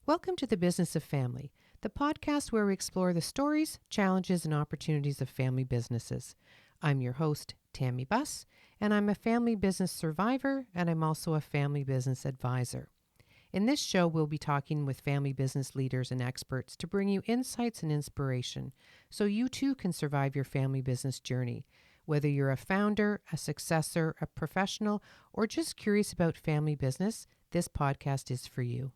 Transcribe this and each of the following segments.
Welcome to the Business of Family, the podcast where we explore the stories, challenges, and opportunities of family businesses. I'm your host, Tammy Buss, and I'm a family business survivor, and I'm also a family business advisor. In this show, we'll be talking with family business leaders and experts to bring you insights and inspiration so you too can survive your family business journey. Whether you're a founder, a successor, a professional, or just curious about family business, this podcast is for you.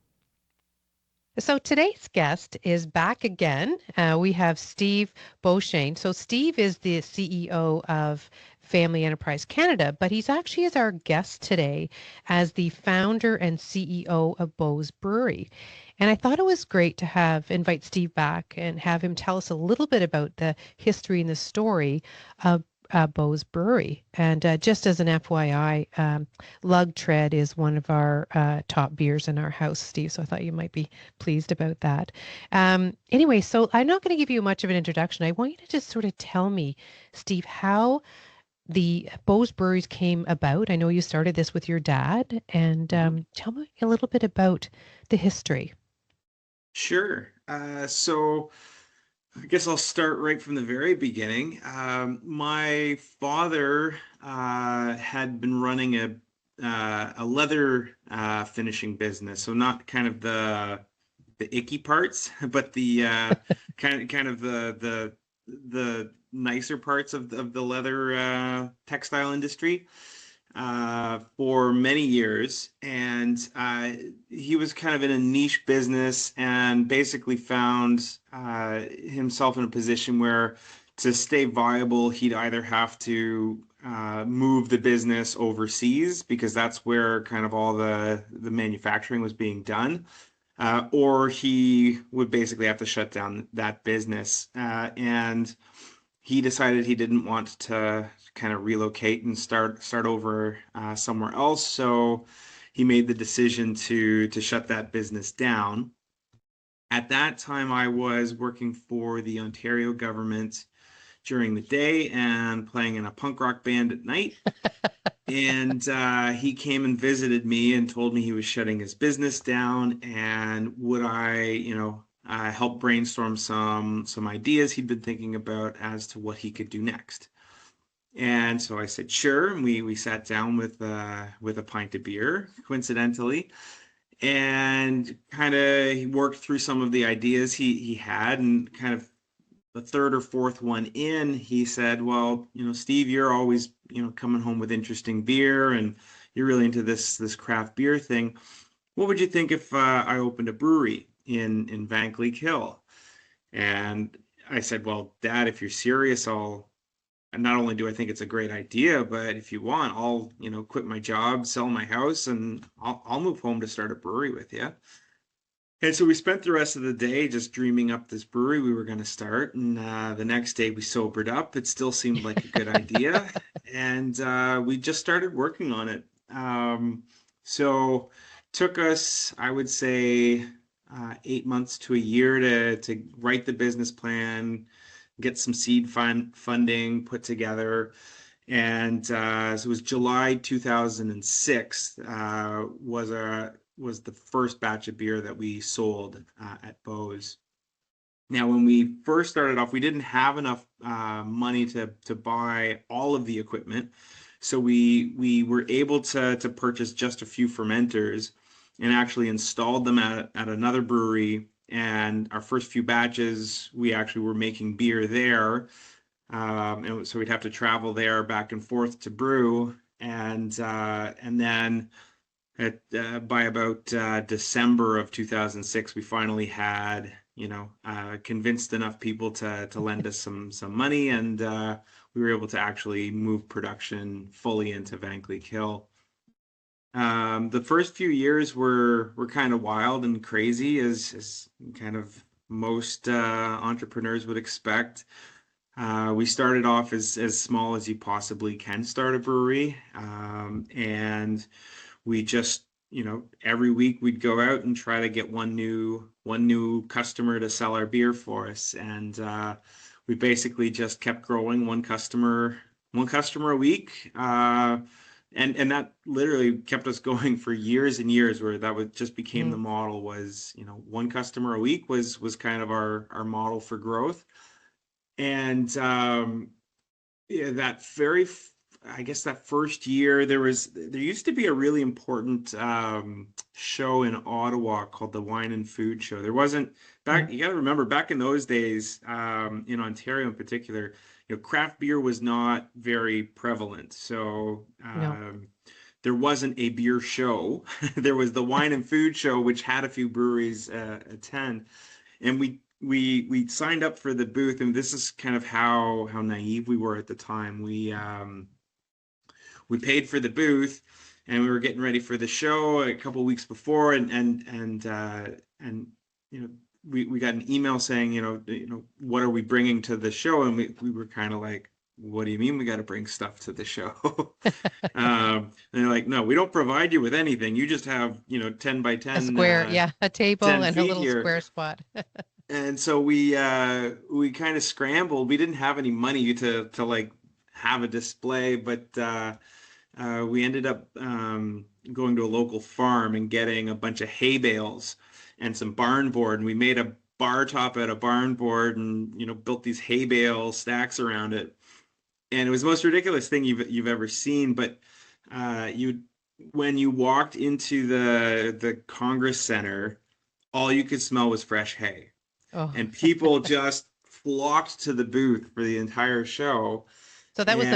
So today's guest is back again. We have Steve Beauchesne. So Steve is the CEO of Family Enterprise Canada, but he's actually is our guest today as the founder and CEO of Beau's Brewery. And I thought it was great to invite Steve back and have him tell us a little bit about the history and the story of Beau's Brewery. And just as an FYI, Lug Tread is one of our top beers in our house, Steve. So I thought you might be pleased about that. Anyway, so I'm not going to give you much of an introduction. I want you to just sort of tell me, Steve, how the Beau's Breweries came about. I know you started this with your dad, and tell me a little bit about the history. Sure. So I guess I'll start right from the very beginning. My father had been running a leather finishing business, so not kind of the icky parts, but the kind of the nicer parts of the leather textile industry for many years. And he was kind of in a niche business and basically found himself in a position where to stay viable, he'd either have to move the business overseas because that's where kind of all the manufacturing was being done. Or he would basically have to shut down that business. And he decided he didn't want to kind of relocate and start over somewhere else. So he made the decision to shut that business down. At that time, I was working for the Ontario government during the day and playing in a punk rock band at night. And he came and visited me and told me he was shutting his business down and would I, help brainstorm some ideas he'd been thinking about as to what he could do next. And so I said, sure. And we sat down with a pint of beer, coincidentally, and kind of worked through some of the ideas he had. And kind of the third or fourth one in, he said, well, Steve, you're always, coming home with interesting beer and you're really into this craft beer thing. What would you think if I opened a brewery in Van Cleek Hill? And I said, well, Dad, if you're serious, and not only do I think it's a great idea, but if you want, I'll, quit my job, sell my house, and I'll move home to start a brewery with you. And so we spent the rest of the day just dreaming up this brewery we were going to start. And the next day we sobered up. It still seemed like a good idea. And we just started working on it. So took us, I would say, 8 months to a year to write the business plan, get some seed funding put together. And so it was July 2006 was the first batch of beer that we sold at Beau's. Now, when we first started off, we didn't have enough money to buy all of the equipment, so we were able to purchase just a few fermenters and actually installed them at another brewery. And our first few batches, we actually were making beer there, and so we'd have to travel there back and forth to brew, and then by about December of 2006, we finally had, convinced enough people to lend us some money, and we were able to actually move production fully into Van Cleek Hill. The first few years were kind of wild and crazy, as kind of most entrepreneurs would expect. We started off as small as you possibly can start a brewery, and we just, every week we'd go out and try to get one new customer to sell our beer for us. And we basically just kept growing one customer a week. and that literally kept us going for years and years, where that would just became the Mm, model. Was, one customer a week was kind of our model for growth. And yeah, I guess that first year, there used to be a really important show in Ottawa called the Wine and Food Show. There wasn't mm, back. You got to remember, back in those days, in Ontario in particular, craft beer was not very prevalent. So no. there wasn't a beer show. There was the Wine and Food Show, which had a few breweries attend, and we signed up for the booth. And this is kind of how naive we were at the time. We paid for the booth, and we were getting ready for the show a couple of weeks before, and you know we got an email saying, what are we bringing to the show? And we were kind of like, what do you mean we got to bring stuff to the show? And they're like, no, we don't provide you with anything. You just have, 10 by A 10 square, yeah, a table 10 and a feet little here. square spot. And so we kind of scrambled. We didn't have any money to like have a display, but we ended up going to a local farm and getting a bunch of hay bales and some barn board, and we made a bar top out of barn board, and built these hay bale stacks around it. And it was the most ridiculous thing you've ever seen. But you when you walked into the Congress Center, all you could smell was fresh hay, Oh, and people just flocked to the booth for the entire show. so that was And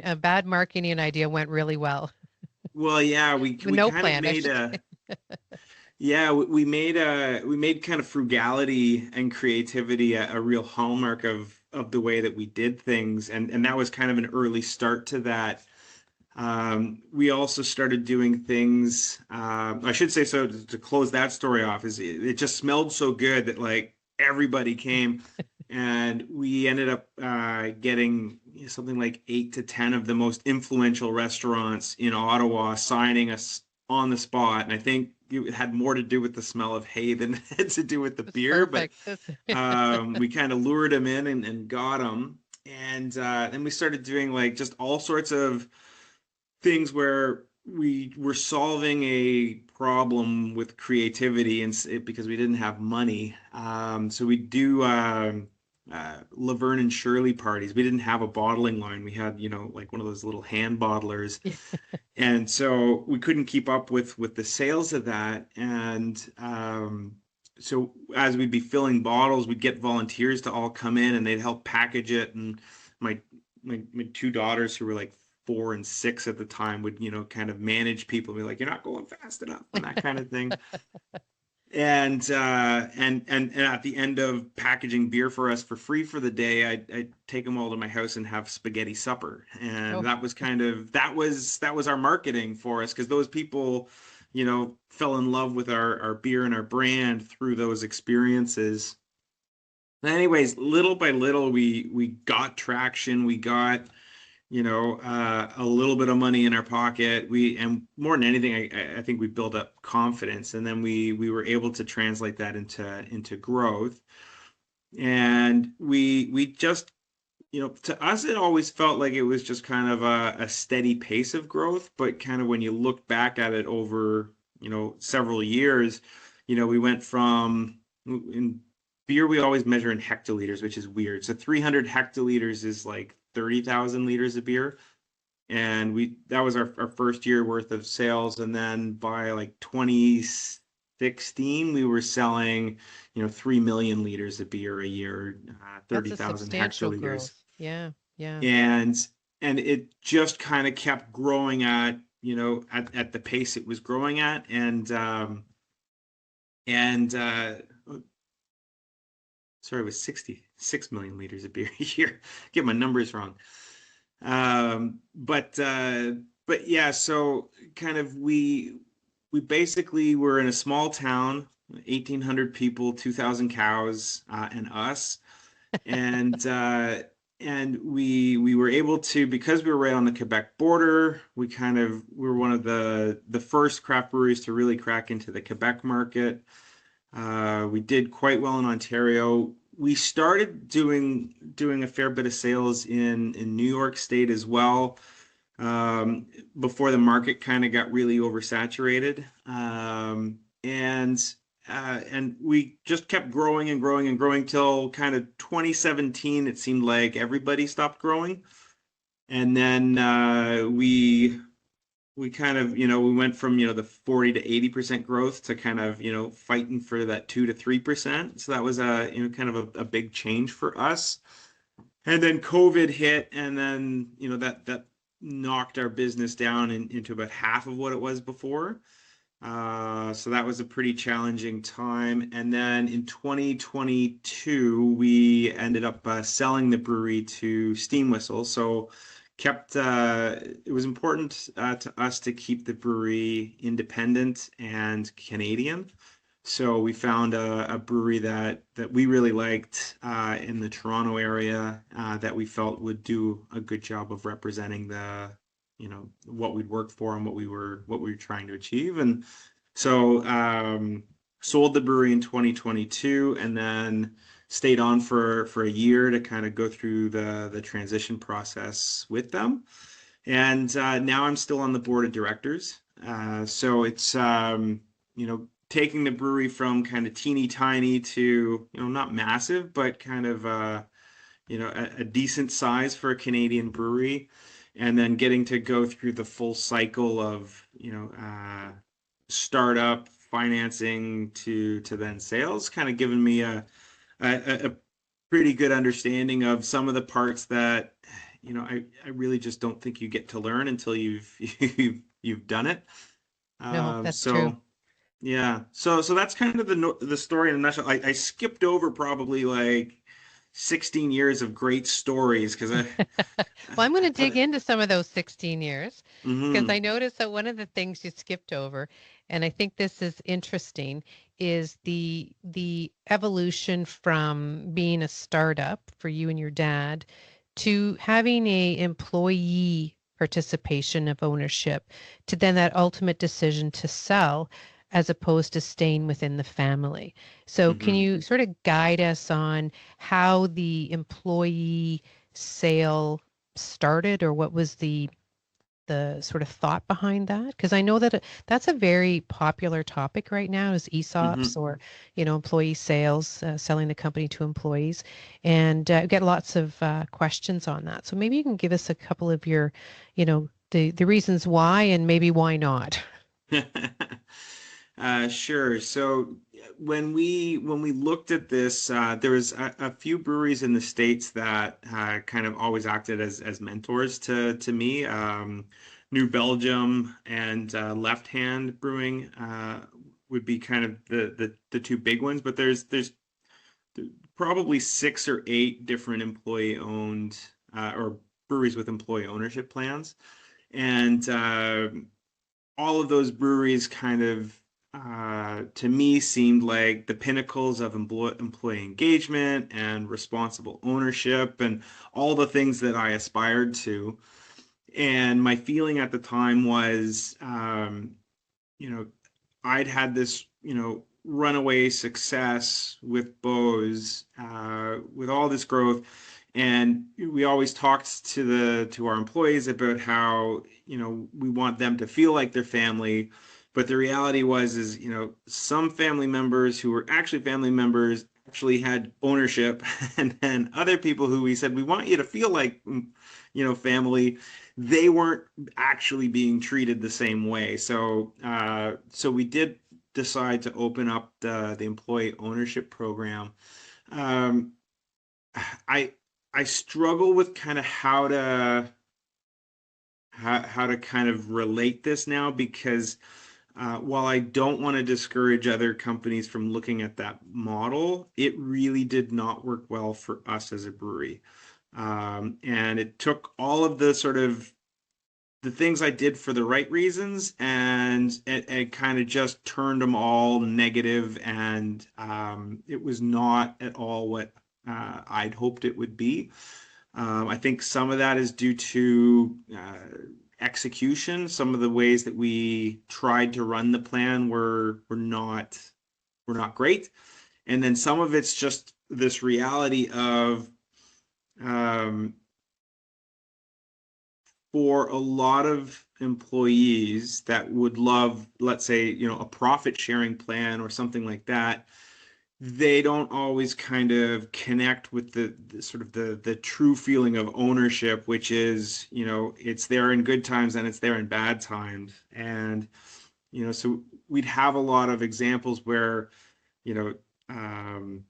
a bad marketing idea went really well. well, yeah, we No kind of plan, I made should a say. yeah, we made kind of frugality and creativity a real hallmark of the way that we did things, and that was kind of an early start to that. We also started doing things. I should say, so to close that story off, is it just smelled so good that like everybody came, and we ended up getting something like 8 to 10 of the most influential restaurants in Ottawa signing us on the spot. And I think it had more to do with the smell of hay than it had to do with the That's beer. But perfect. That's we kind of lured them in and got them. And then we started doing like just all sorts of things where we were solving a problem with creativity, and because we didn't have money. So we do Laverne and Shirley parties. We didn't have a bottling line. We had, like one of those little hand bottlers, and so we couldn't keep up with the sales of that. And so as we'd be filling bottles, we'd get volunteers to all come in, and they'd help package it. And my my two daughters, who were like 4 and 6 at the time, would kind of manage people, be like, you're not going fast enough, and that kind of thing. And at the end of packaging beer for us for free for the day, I'd take them all to my house and have spaghetti supper. And oh, that was kind of that was our marketing for us, because those people, fell in love with our beer and our brand through those experiences. Anyways, little by little, we got traction. We got, a little bit of money in our pocket. And more than anything, I think we built up confidence, and then we were able to translate that into growth. And we just, to us, it always felt like it was just kind of a steady pace of growth. But kind of when you look back at it over, several years, we went from, in beer, we always measure in hectoliters, which is weird. So 300 hectoliters is like 30,000 liters of beer. And that was our first year worth of sales. And then by like 2016, we were selling, 3 million liters of beer a year, that's a 30,000 substantial hectoliters. growth. Yeah, yeah. And it just kind of kept growing at the pace it was growing at. And sorry, it was 66 million liters of beer a year. Get my numbers wrong. But yeah, so kind of we basically were in a small town, 1,800 people, 2,000 cows, and us. And we were able to, because we were right on the Quebec border, we were one of the first craft breweries to really crack into the Quebec market. We did quite well in Ontario. We started doing a fair bit of sales in New York State as well. um, before the market kind of got really oversaturated. And we just kept growing and growing and growing till kind of 2017. It seemed like everybody stopped growing. And then we kind of, we went from, the 40 to 80% growth to kind of, fighting for that 2 to 3%. So that was a, kind of a big change for us. And then COVID hit, and then, that knocked our business down into about half of what it was before. So that was a pretty challenging time. And then in 2022, we ended up selling the brewery to Steam Whistle. So it was important to us to keep the brewery independent and Canadian. So we found a brewery that we really liked in the Toronto area that we felt would do a good job of representing what we'd worked for and what we were trying to achieve. And so sold the brewery in 2022, and then stayed on for a year to kind of go through the transition process with them. And now I'm still on the board of directors. So it's taking the brewery from kind of teeny tiny to, not massive, but kind of a decent size for a Canadian brewery, and then getting to go through the full cycle of, startup financing to then sales, kind of given me a pretty good understanding of some of the parts that, I really just don't think you get to learn until you've done it. No, Um, that's true. so yeah, so that's kind of the story in a nutshell. I skipped over probably like 16 years of great stories because Well, I'm going I to thought dig into some of those 16 years because mm-hmm, I noticed that one of the things you skipped over, and I think this is interesting, is the evolution from being a startup for you and your dad to having a employee participation of ownership to then that ultimate decision to sell as opposed to staying within the family. So can mm-hmm. you sort of guide us on how the employee sale started, or what was the sort of thought behind that? Because I know that that's a very popular topic right now, is Mm-hmm. ESOPs, or employee sales, selling the company to employees, and get lots of questions on that. So maybe you can give us a couple of your, the reasons why, and maybe why not. Sure. So when we looked at this, there was a few breweries in the States that kind of always acted as mentors to me. New Belgium and Left Hand Brewing would be kind of the two big ones, but there's probably 6 or 8 different employee owned or breweries with employee ownership plans, and all of those breweries kind of to me seemed like the pinnacles of employee engagement and responsible ownership and all the things that I aspired to. And my feeling at the time was, you know, I'd had this, runaway success with Beau's, with all this growth, and we always talked to our employees about how, we want them to feel like their family. But the reality is, some family members who were actually family members actually had ownership, and then other people who we said we want you to feel like, family, they weren't actually being treated the same way. So we did decide to open up the employee ownership program. Um, I I struggle with kind of how to kind of relate this now, because while I don't want to discourage other companies from looking at that model, it really did not work well for us as a brewery. And it took all of the sort of the things I did for the right reasons, and it kind of just turned them all negative, and it was not at all what I'd hoped it would be. I think some of that is due to execution. Some of the ways that we tried to run the plan were not great, and then some of it's just this reality of um, for a lot of employees that would love, let's say, a profit sharing plan or something like that, they don't always kind of connect with the sort of the true feeling of ownership, which is, it's there in good times and it's there in bad times. And, so we'd have a lot of examples where, you know, um,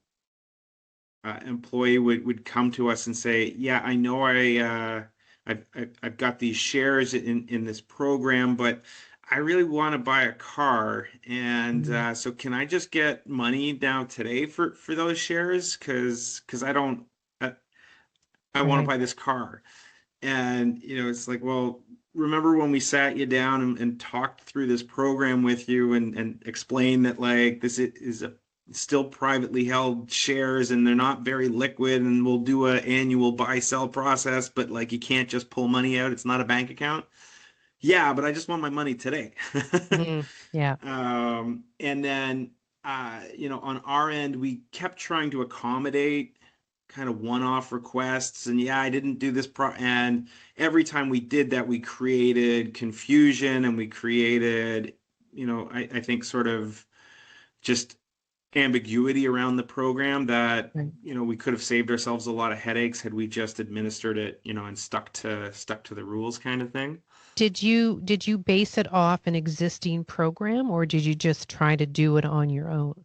employee would come to us and say, "Yeah, I know I've got these shares in this program, but I really want to buy a car, and Mm. so can I just get money now today for those shares? Because I, I want to Right. buy this car." And, it's like, well, remember when we sat you down and talked through this program with you and explained that, like, this is a still privately held shares and they're not very liquid, and we'll do a annual buy sell process, but like you can't just pull money out. It's not a bank account. Yeah, but I just want my money today. Mm. Yeah. And then, on our end, we kept trying to accommodate kind of one-off requests. And yeah, I didn't do this and every time we did that, we created confusion and we created, I think sort of just ambiguity around the program that, Right. we could have saved ourselves a lot of headaches had we just administered it, and stuck to the rules kind of thing. Did you base it off an existing program, or did you just try to do it on your own?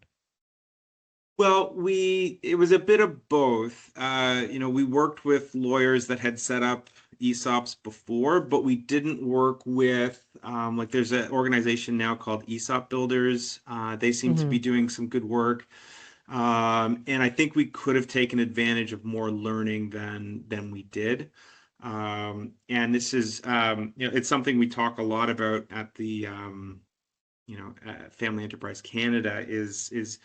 Well, it was a bit of both. We worked with lawyers that had set up ESOPs before, but we didn't work with, like, there's an organization now called ESOP Builders. They seem to Hmm. be doing some good work. And I think we could have taken advantage of more learning than we did. And this is, it's something we talk a lot about at the, Family Enterprise Canada is,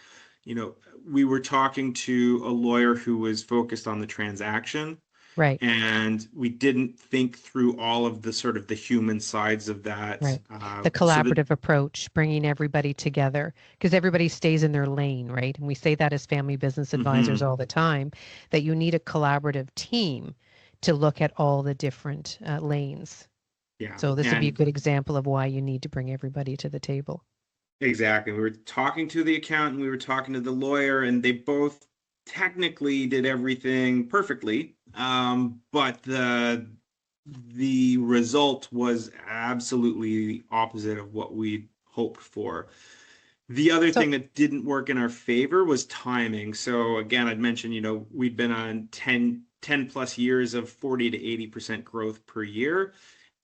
you know, we were talking to a lawyer who was focused on the transaction, Right. and we didn't think through all of the sort of the human sides of that. Right. The So that, collaborative approach, bringing everybody together because everybody stays in their lane, right? And we say that as family business advisors mhm, all the time, that you need a collaborative team to look at all the different lanes. yeah, So this would be a and good example of why you need to bring everybody to the table. exactly. We were talking to the accountant, we were talking to the lawyer, and they both technically did everything perfectly. But the result was absolutely the opposite of what we hoped for. The other So, thing that didn't work in our favor was timing. So again, I'd mentioned, we'd been on 10 plus years of 40 to 80% growth per year.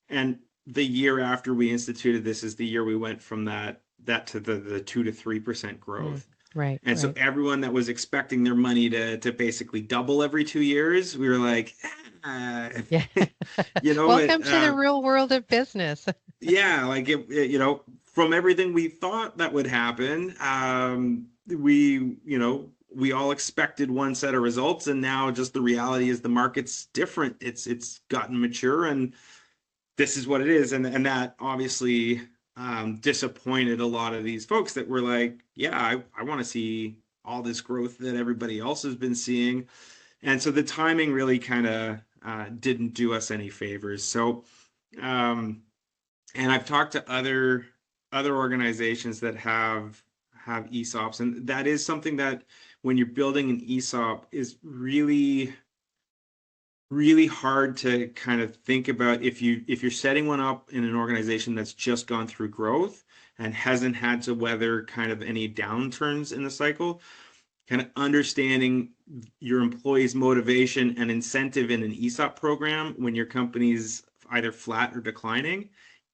And the year after we instituted this is the year we went from that to the 2 to 3% mm, growth. right, And so right. everyone that was expecting their money to basically double every 2 years, we were like, ah. Yeah. It Welcome to the real world of business. yeah, like from everything we thought that would happen, we all expected one set of results, and now just the reality is the market's different. It's gotten mature, and this is what it is, and that obviously disappointed a lot of these folks that were like, yeah, I want to see all this growth that everybody else has been seeing, and so the timing really kind of didn't do us any favors. So. Um, and I've talked to other organizations that have ESOPs, and that is something that when you're building an ESOP is really really hard to kind of think about if you're setting one up in an organization that's just gone through growth and hasn't had to weather kind of any downturns in the cycle. Kind of understanding your employees' motivation and incentive in an ESOP program when your company's either flat or declining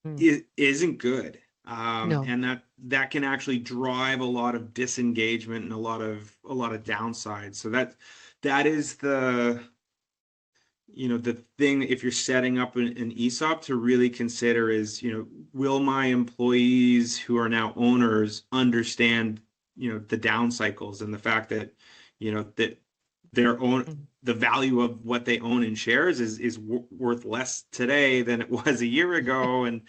Mm, isn't good. no, And that can actually drive a lot of disengagement and a lot of downsides. So that is the thing, if you're setting up an ESOP, to really consider is, will my employees who are now owners understand, the down cycles and the fact that, that their own mm, the value of what they own in shares is worth less today than it was a year ago. And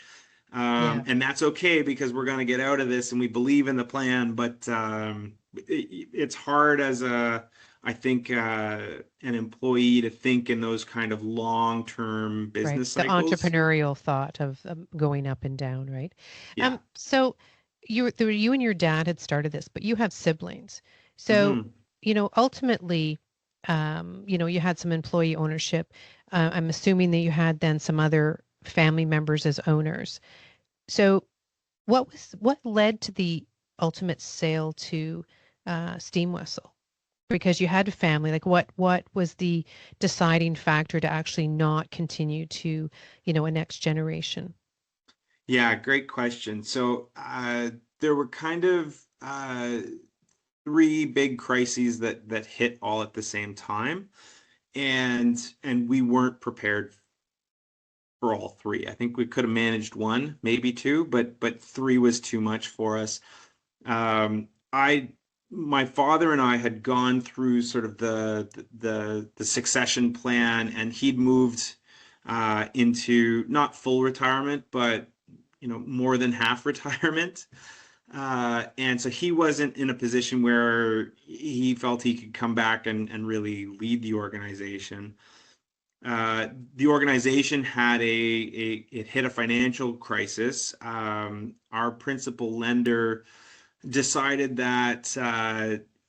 Yeah. And that's okay because we're going to get out of this and we believe in the plan. But it's hard as I think, an employee to think in those kind of long-term Right. business The cycles. entrepreneurial thought of going up and down, right? Yeah. So you and your dad had started this, but you have siblings. So, Hmm. ultimately, you had some employee ownership. I'm assuming that you had then some other family members as owners. So, what led to the ultimate sale to Steam Whistle? Because you had a family, like what was the deciding factor to actually not continue to, a next generation? Yeah, great question. So there were kind of three big crises that hit all at the same time, and we weren't prepared for all three. I think we could have managed one, maybe two, but three was too much for us. I My father and I had gone through sort of the succession plan, and he'd moved into not full retirement, but more than half retirement. And so he wasn't in a position where he felt he could come back and really lead the organization. The organization had it hit a financial crisis. Our principal lender decided that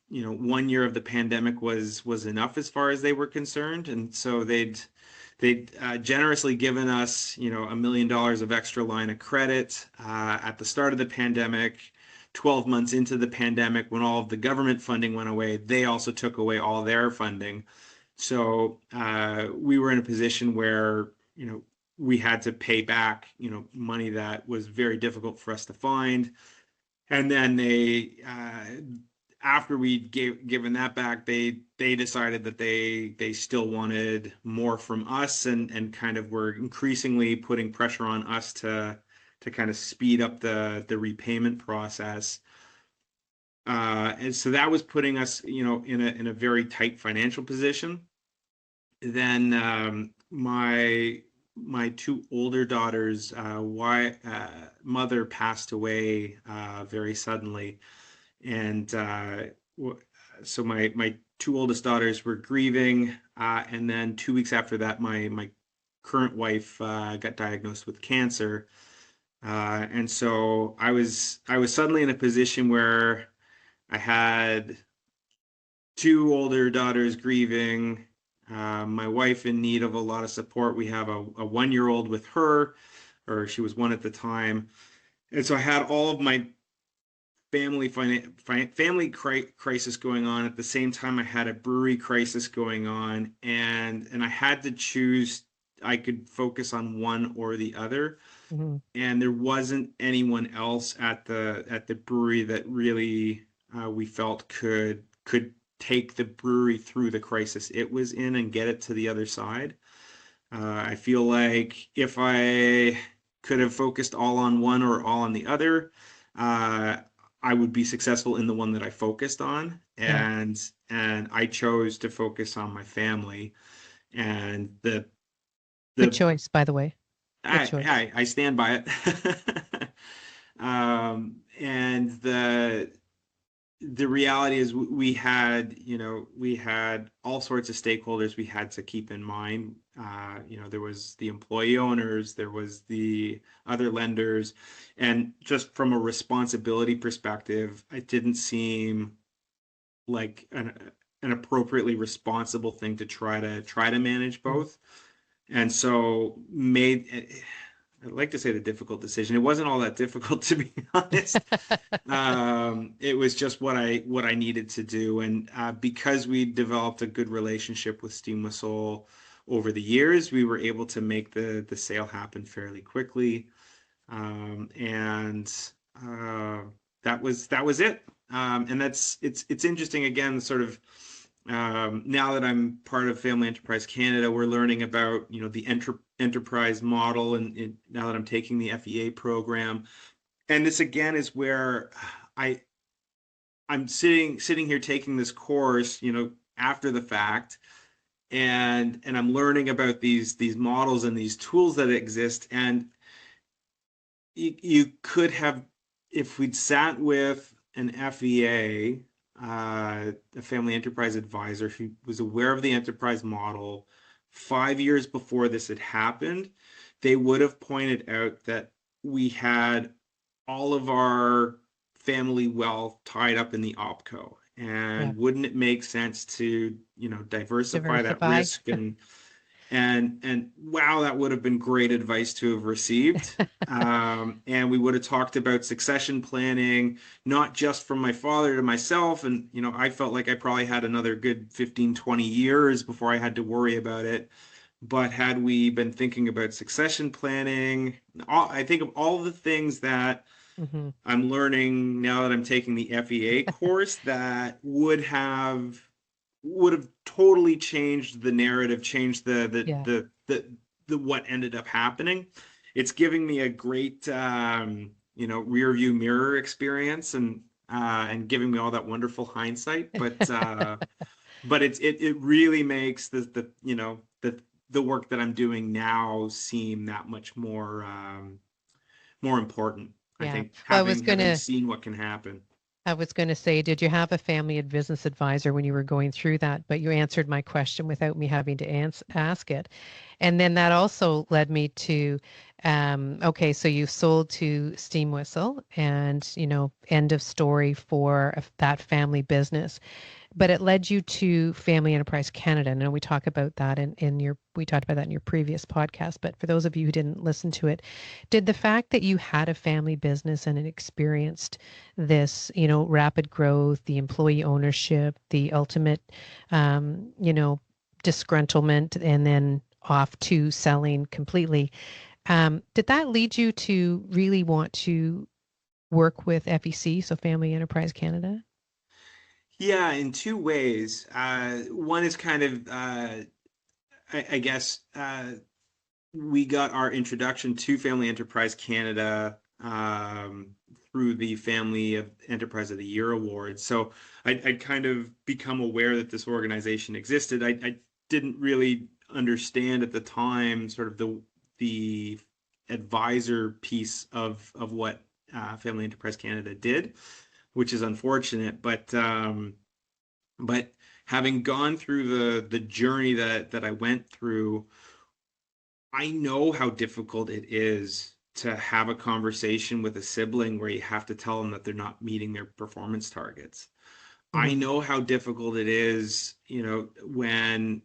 1 year of the pandemic was enough as far as they were concerned, and so they'd generously given us $1 million of extra line of credit at the start of the pandemic. 12 months into the pandemic, when all of the government funding went away, they also took away all their funding. So we were in a position where we had to pay back money that was very difficult for us to find. And then after we given that back, they decided that they still wanted more from us, and kind of were increasingly putting pressure on us to kind of speed up the repayment process. And so that was putting us, in a very tight financial position. Then my two older daughters' mother passed away very suddenly, and so my two oldest daughters were grieving, and then 2 weeks after that, my current wife got diagnosed with cancer, and so I was suddenly in a position where I had two older daughters grieving, my wife in need of a lot of support. We have a 1 year old with her, or she was one at the time. And so I had all of my family crisis going on at the same time. I had a brewery crisis going on, and I had to choose. I could focus on one or the other, Hmm. and there wasn't anyone else at the brewery that really we felt could take the brewery through the crisis it was in and get it to the other side. I feel like if I could have focused all on one or all on the other, uh, I would be successful in the one that I focused on, Yeah. and I chose to focus on my family, and the Good the choice, by the way. Good I choice. I, I stand by it. And the reality is we had all sorts of stakeholders we had to keep in mind. There was the employee owners, there was the other lenders, and just from a responsibility perspective, it didn't seem like an appropriately responsible thing to try to manage Mhm. both. And so I'd like to say the difficult decision. It wasn't all that difficult, to be honest. It was just what I needed to do, and because we developed a good relationship with Steam Whistle over the years, we were able to make the sale happen fairly quickly, and uh, that was it. And it's interesting again, sort of. Now that I'm part of Family Enterprise Canada, we're learning about the enterprise model, and now that I'm taking the FEA program, and this again is where I I'm sitting here taking this course, after the fact, and I'm learning about these models and these tools that exist, and you could have, if we'd sat with an FEA, a family enterprise advisor who was aware of the enterprise model 5 years before this had happened, they would have pointed out that we had all of our family wealth tied up in the opco. Yeah. And wouldn't it make sense to, diversify that Diversify. risk and wow, that would have been great advice to have received. And we would have talked about succession planning, not just from my father to myself. And, I felt like I probably had another good 15, 20 years before I had to worry about it. But had we been thinking about succession planning, I think of all the things that Hmm. I'm learning now that I'm taking the FEA course that would have totally changed the narrative, changed Yeah. the what ended up happening. It's giving me a great rear view mirror experience and giving me all that wonderful hindsight. But it really makes the work that I'm doing now seem that much more important. I Yeah. think Well, having seen what can happen. I was going to say, did you have a family and business advisor when you were going through that? But you answered my question without me having to ask it. And then that also led me to, okay, so you sold to Steam Whistle and, end of story for that family business. But it led you to Family Enterprise Canada. And we talk about that we talked about that in your previous podcast. But for those of you who didn't listen to it, did the fact that you had a family business and it experienced this, rapid growth, the employee ownership, the ultimate, disgruntlement, and then off to selling completely, did that lead you to really want to work with FEC, so Family Enterprise Canada? Yeah, in two ways. One is kind of, I guess, we got our introduction to Family Enterprise Canada through the Family of Enterprise of the Year award. So I'd kind of become aware that this organization existed. I didn't really understand at the time sort of the advisor piece of what Family Enterprise Canada did, which is unfortunate. But having gone through the journey that I went through, I know how difficult it is to have a conversation with a sibling where you have to tell them that they're not meeting their performance targets. I Hmm. know how difficult it is, when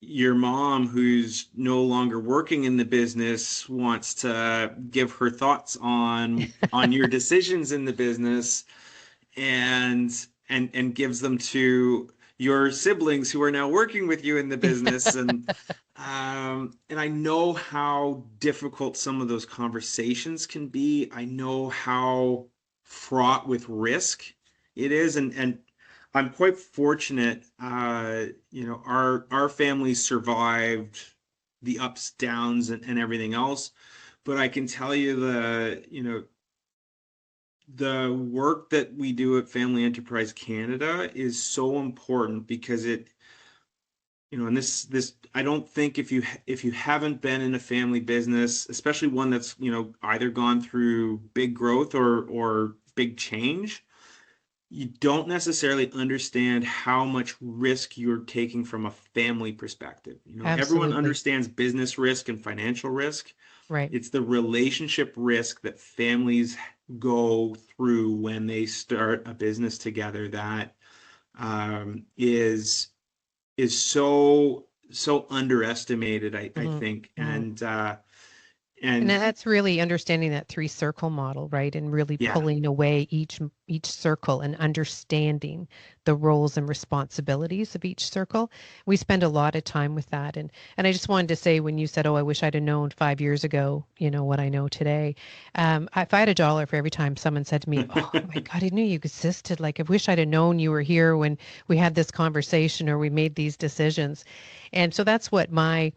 your mom, who's no longer working in the business, wants to give her thoughts on your decisions in the business and gives them to your siblings who are now working with you in the business. And I know how difficult some of those conversations can be. I know how fraught with risk it is. And I'm quite fortunate. Our family survived the ups, downs, and everything else. But I can tell you the work that we do at Family Enterprise Canada is so important because and this I don't think if you haven't been in a family business, especially one that's, either gone through big growth or big change, you don't necessarily understand how much risk you're taking from a family perspective. Everyone Absolutely. understands business risk and financial risk. Right. It's the relationship risk that families go through when they start a business together that is so underestimated, I Hmm. think. Hmm. And And that's really understanding that three circle model, right? And really yeah, pulling away each circle and understanding the roles and responsibilities of each circle. We spend a lot of time with that. And I just wanted to say when you said, "Oh, I wish I'd have known 5 years ago, what I know today." If I had a dollar for every time someone said to me, "Oh my God, I didn't know you existed. Like I wish I'd have known you were here when we had this conversation or we made these decisions." And so that's what my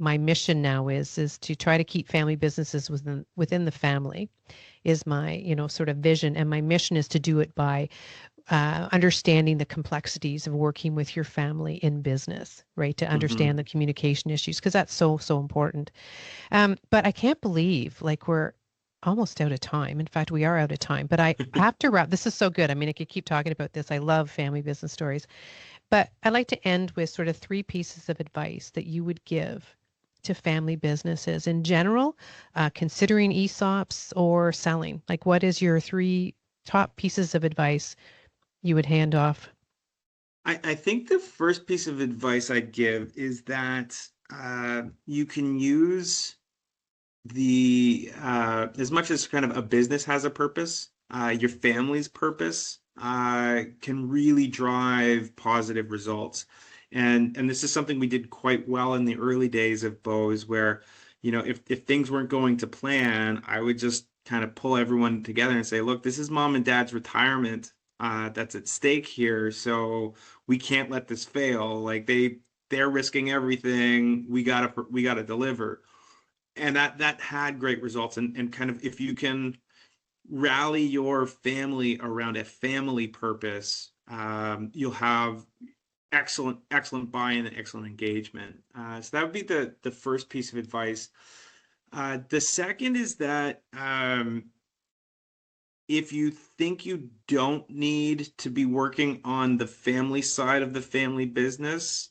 mission now is to try to keep family businesses within the family is my sort of vision, and my mission is to do it by understanding the complexities of working with your family in business, right? To understand the Hmm. communication issues, because that's so, so important. But I can't believe like we're almost out of time. In fact, we are out of time, but I have to wrap. This is so good. I mean, I could keep talking about this. I love family business stories, but I'd like to end with sort of three pieces of advice that you would give to family businesses in general, considering ESOPs or selling. Like, what is your three top pieces of advice you would hand off? I think the first piece of advice I'd give is that you can use as much as kind of a business has a purpose, your family's purpose can really drive positive results. And this is something we did quite well in the early days of Beau's, where, if things weren't going to plan, I would just kind of pull everyone together and say, look, this is mom and dad's retirement that's at stake here, so we can't let this fail. Like they're risking everything. We gotta deliver, and that had great results. And kind of, if you can rally your family around a family purpose, you'll have excellent buy-in and excellent engagement. So that would be the first piece of advice. The second is that, if you think you don't need to be working on the family side of the family business,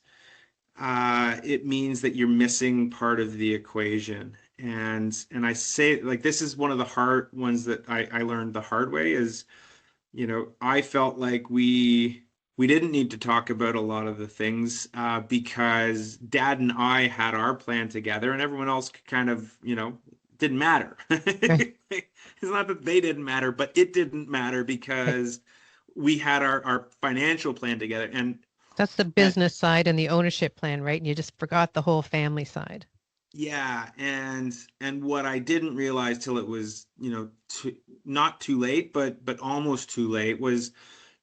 it means that you're missing part of the equation. And I say, like, this is one of the hard ones that I learned the hard way. Is, I felt like we didn't need to talk about a lot of the things, because Dad and I had our plan together, and everyone else kind of, didn't matter. Right. It's not that they didn't matter, but it didn't matter Right. because we had our financial plan together. That's the And business side and the ownership plan, right? And you just forgot the whole family side. Yeah, and what I didn't realize till it was, not too late, but almost too late, was,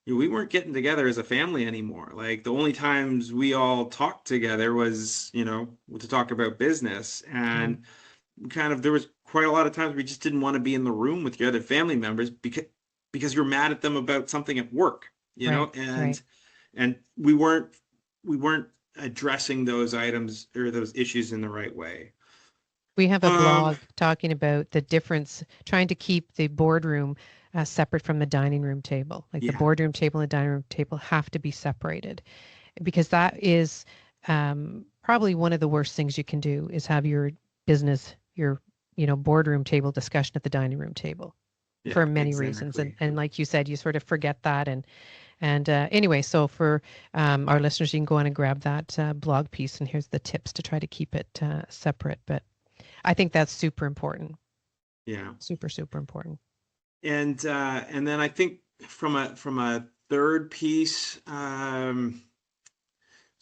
we weren't getting together as a family anymore. Like, the only times we all talked together was, to talk about business. Mm, And kind of, there was quite a lot of times we just didn't want to be in the room with your other family members, because you're mad at them about something at work, right. Right. and we weren't addressing those items or those issues in the right way. We have a Um, blog talking about the difference, trying to keep the boardroom separate from the dining room table. Like the yeah. boardroom table and the dining room table have to be separated because that is probably one of the worst things you can do is have your business, your boardroom table discussion at the dining room table for Yeah, many reasons. And exactly. and like you said, you sort of forget that. And anyway, so for our listeners, you can go on and grab that blog piece. And here's the tips to try to keep it separate. But I think that's super important. Yeah. Super, super important. And then I think from a third piece, it's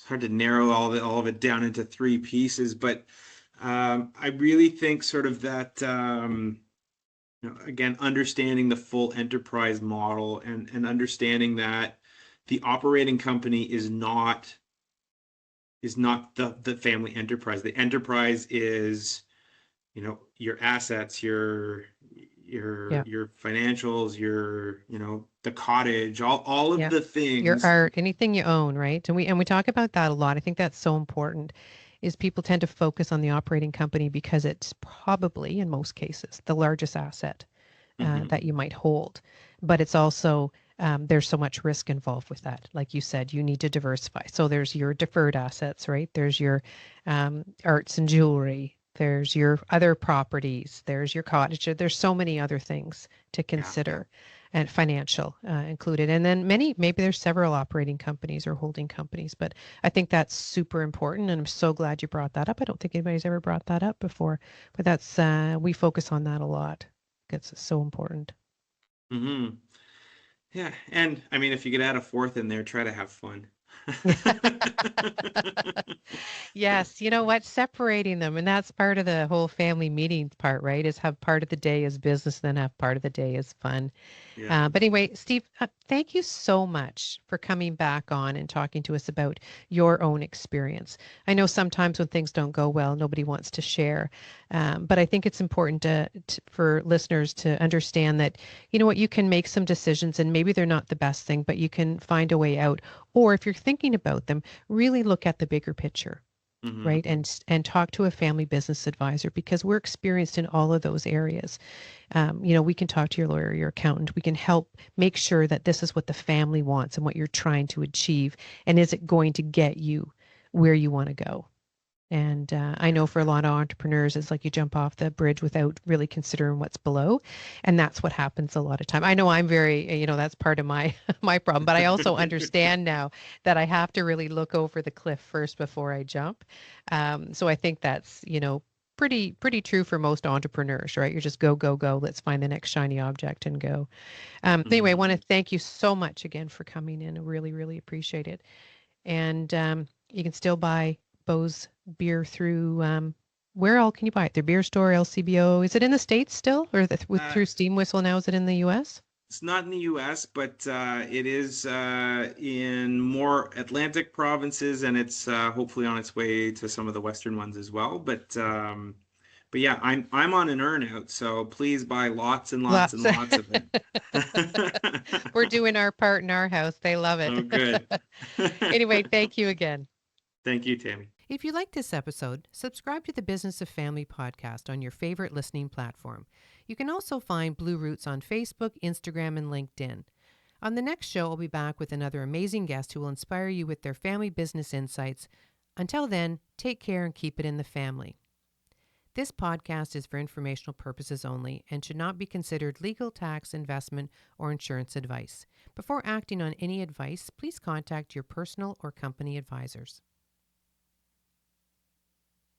hard to narrow all of it down into three pieces, but I really think sort of that, again, understanding the full enterprise model, and understanding that the operating company is not the family enterprise. The enterprise is, your assets, your Yeah. your financials, the cottage, all of Yeah. the Your things. art, anything you own, right? And we talk about that a lot. I think that's so important is people tend to focus on the operating company because it's probably in most cases the largest asset Hmm. that you might hold. But it's also there's so much risk involved with that. Like you said, you need to diversify. So there's your deferred assets, right? There's your arts and jewelry. There's your other properties. There's your cottage. There's so many other things to Yeah, yeah. consider and financial included. And then maybe there's several operating companies or holding companies, but I think that's super important. And I'm so glad you brought that up. I don't think anybody's ever brought that up before, but we focus on that a lot. It's so important. Hmm. Yeah, and I mean, if you could add a fourth in there, try to have fun. Yes, you know what? Separating them, and that's part of the whole family meeting part, right? Is have part of the day as business, then have part of the day as fun. Yeah. But anyway, Steve, thank you so much for coming back on and talking to us about your own experience. I know sometimes when things don't go well, nobody wants to share, but I think it's important for listeners to understand that, you know what, you can make some decisions and maybe they're not the best thing, but you can find a way out. Or if you're thinking about them, really look at the bigger picture, Hmm. right? And talk to a family business advisor because we're experienced in all of those areas. You know, we can talk to your lawyer, your accountant. We can help make sure that this is what the family wants and what you're trying to achieve, and is it going to get you where you want to go? And I know for a lot of entrepreneurs, it's like you jump off the bridge without really considering what's below, and that's what happens a lot of time. I know I'm very, you know, that's part of my my problem, but I also understand now that I have to really look over the cliff first before I jump. So I think that's, you know, pretty true for most entrepreneurs, right? You're just go go go. Let's find the next shiny object and go. Anyway, I Hmm. want to thank you so much again for coming in. I really appreciate it. And you can still buy Beau's beer through where all can you buy it? Their beer store, LCBO. Is it in the States still, or Uh, through Steam Whistle now? Is it in the U.S.? it's not in the US, but it is in more Atlantic provinces, and it's hopefully on its way to some of the Western ones as well. But yeah, I'm on an earn out, so please buy lots and lots and Lots. lots of it. We're doing our part in our house. They love it. Oh, good. Anyway, thank you again. Thank you, Tammy. If you like this episode, subscribe to the Business of Family podcast on your favorite listening platform. You can also find BlueRoots on Facebook, Instagram, and LinkedIn. On the next show, I'll be back with another amazing guest who will inspire you with their family business insights. Until then, take care and keep it in the family. This podcast is for informational purposes only and should not be considered legal, tax, investment, or insurance advice. Before acting on any advice, please contact your personal or company advisors.